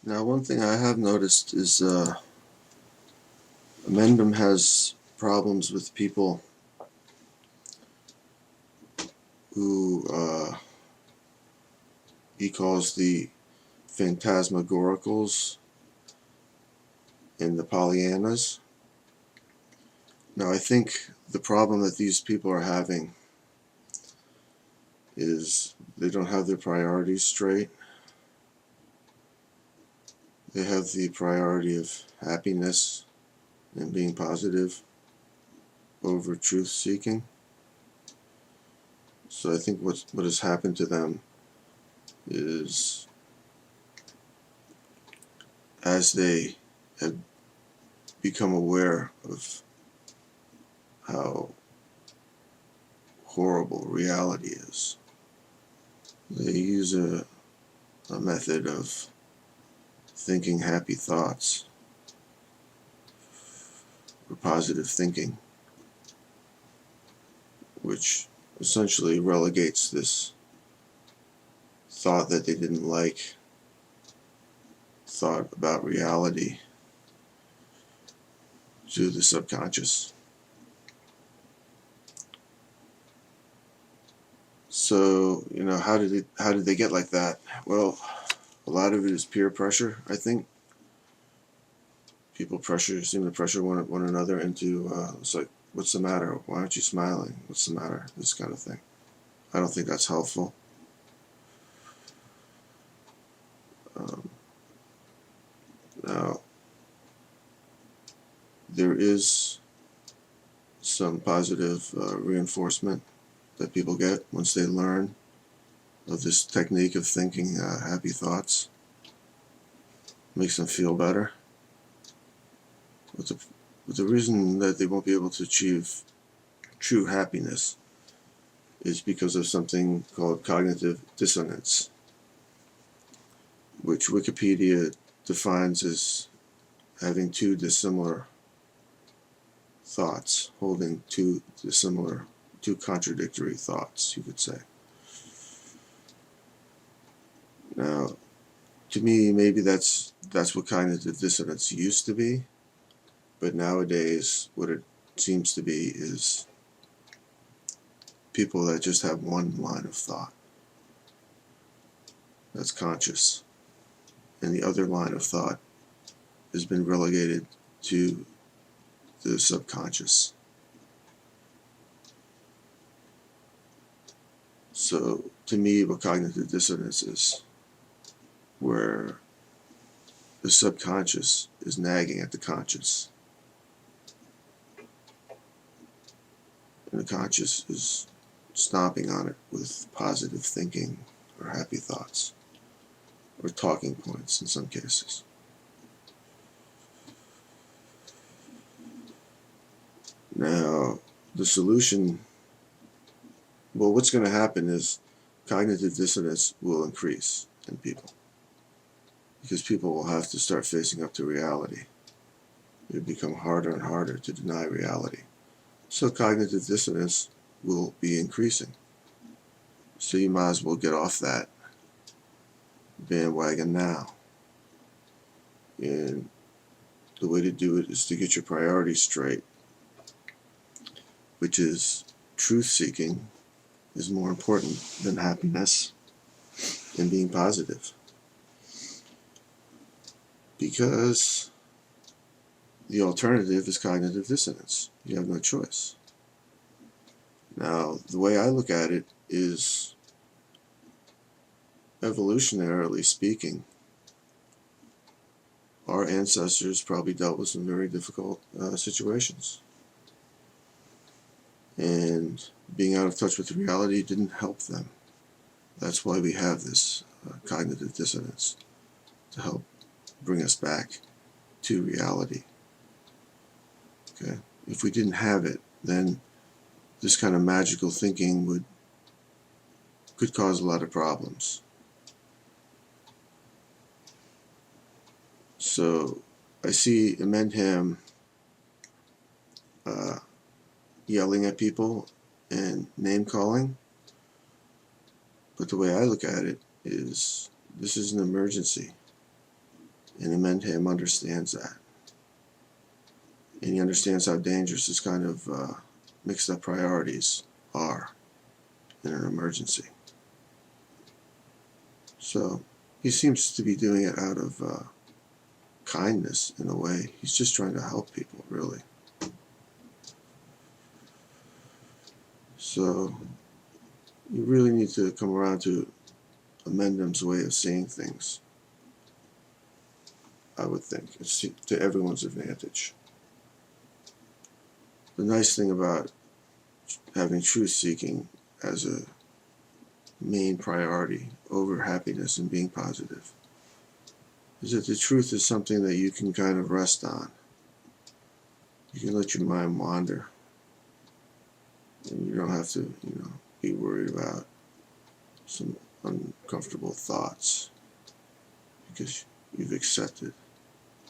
Now, one thing I have noticed is InMendham has problems with people who he calls the phantasmagoricals and the Pollyannas. Now, I think the problem that these people are having is they don't have their priorities straight. They have the priority of happiness and being positive over truth seeking. So I think what has happened to them is as they have become aware of how horrible reality is, they use a method of thinking happy thoughts or positive thinking, which essentially relegates this thought that they didn't like, thought about reality, to the subconscious. So, how did they get like that? Well, a lot of it is peer pressure, I think. People seem to pressure one another into, it's like, what's the matter? Why aren't you smiling? What's the matter? This kind of thing. I don't think that's helpful. Now, there is some positive reinforcement that people get once they learn of this technique of thinking happy thoughts. Makes them feel better. But the reason that they won't be able to achieve true happiness is because of something called cognitive dissonance, which Wikipedia defines as having two dissimilar thoughts, holding two contradictory thoughts, you could say. Now, to me, maybe that's what cognitive dissonance used to be, but nowadays what it seems to be is people that just have one line of thought that's conscious, and the other line of thought has been relegated to the subconscious. So, to me, what cognitive dissonance is, where the subconscious is nagging at the conscious, and the conscious is stomping on it with positive thinking or happy thoughts or talking points in some cases. Now, the solution, well, what's going to happen is cognitive dissonance will increase in people because people will have to start facing up to reality. It will become harder and harder to deny reality. So cognitive dissonance will be increasing. So you might as well get off that bandwagon now. And the way to do it is to get your priorities straight, which is truth seeking is more important than happiness and being positive. Because the alternative is cognitive dissonance. You have no choice. Now, the way I look at it is, evolutionarily speaking, our ancestors probably dealt with some very difficult situations. And being out of touch with reality didn't help them. That's why we have this cognitive dissonance, to help bring us back to reality. Okay? If we didn't have it, then this kind of magical thinking could cause a lot of problems. So I see InMendham yelling at people and name calling, but the way I look at it is, this is an emergency. And InMendham understands that. And he understands how dangerous this kind of mixed up priorities are in an emergency. So he seems to be doing it out of kindness in a way. He's just trying to help people, really. So you really need to come around to InMendham's way of seeing things, I would think. It's to everyone's advantage. The nice thing about having truth-seeking as a main priority over happiness and being positive is that the truth is something that you can kind of rest on. You can let your mind wander, and you don't have to, be worried about some uncomfortable thoughts because you've accepted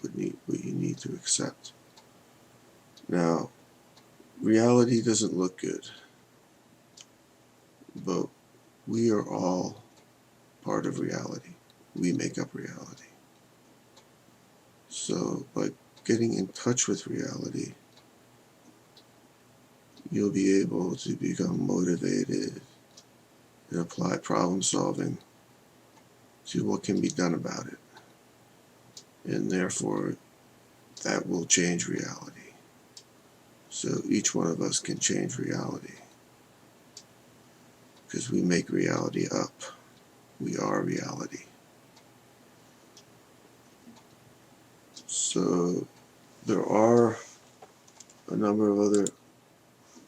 what you need to accept. Now, reality doesn't look good, but we are all part of reality. We make up reality. So by getting in touch with reality, you'll be able to become motivated and apply problem solving to what can be done about it. And therefore, that will change reality. So each one of us can change reality because we make reality up. We are reality. So there are a number of other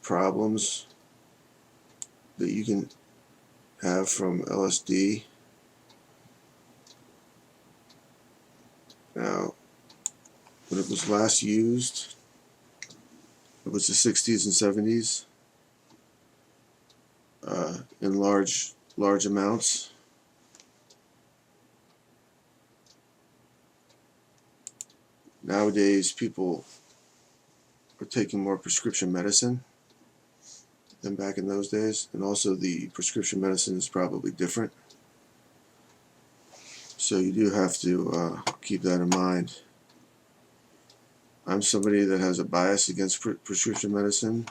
problems that you can have from LSD. Now, when it was last used, it was the 60s and 70s in large amounts. Nowadays, people are taking more prescription medicine than back in those days, and also the prescription medicine is probably different. So you do have to keep that in mind. I'm somebody that has a bias against prescription medicine.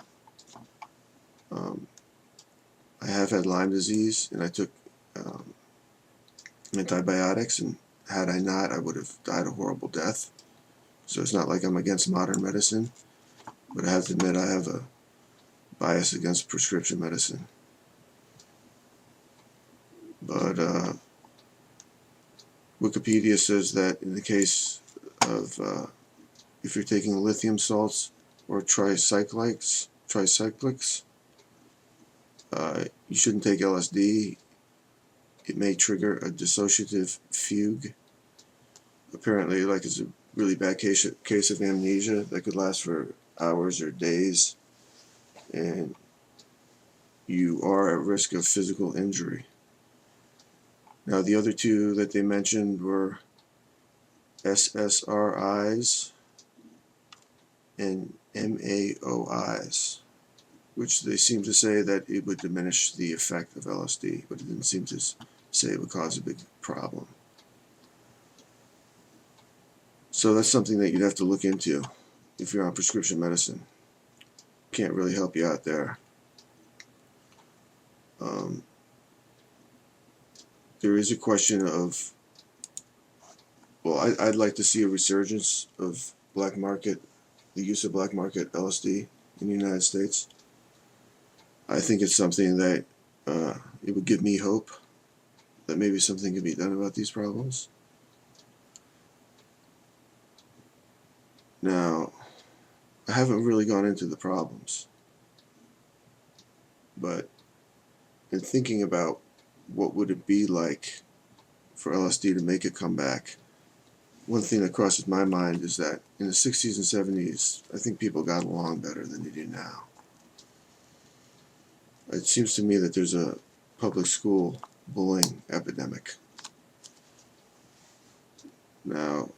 I have had Lyme disease, and I took antibiotics, and had I not, I would have died a horrible death. So it's not like I'm against modern medicine, but I have to admit I have a bias against prescription medicine. But Wikipedia says that in the case of if you're taking lithium salts or tricyclics, you shouldn't take LSD. It may trigger a dissociative fugue. Apparently, like it's a really bad case of amnesia that could last for hours or days, and you are at risk of physical injury. Now, the other two that they mentioned were SSRIs and MAOIs, which they seem to say that it would diminish the effect of LSD, but it didn't seem to say it would cause a big problem. So that's something that you'd have to look into if you're on prescription medicine. Can't really help you out there. There is a question of, well, I'd like to see a resurgence of black market, the use of black market LSD in the United States. I think it's something that it would give me hope that maybe something can be done about these problems. Now, I haven't really gone into the problems, but in thinking about what would it be like for LSD to make a comeback, one thing that crosses my mind is that in the 60s and 70s, I think people got along better than they do now. It seems to me that there's a public school bullying epidemic. Now,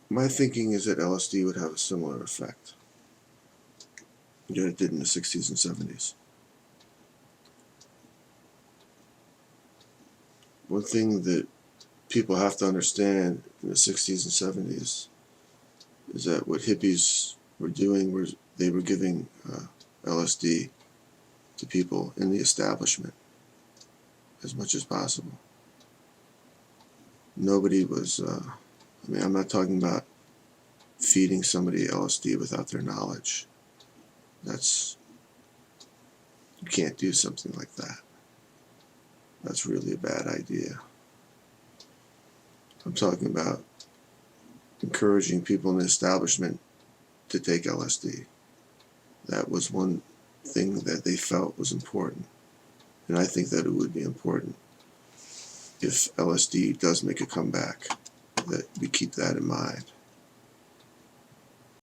my thinking is that LSD would have a similar effect that it did in the 60s and 70s. One thing that people have to understand in the 60s and 70s is that what hippies were doing was they were giving LSD to people in the establishment as much as possible. Nobody was, I mean, I'm not talking about feeding somebody LSD without their knowledge. That's, you can't do something like that. That's really a bad idea. I'm talking about encouraging people in the establishment to take LSD. That was one thing that they felt was important. And I think that it would be important if LSD does make a comeback, that we keep that in mind.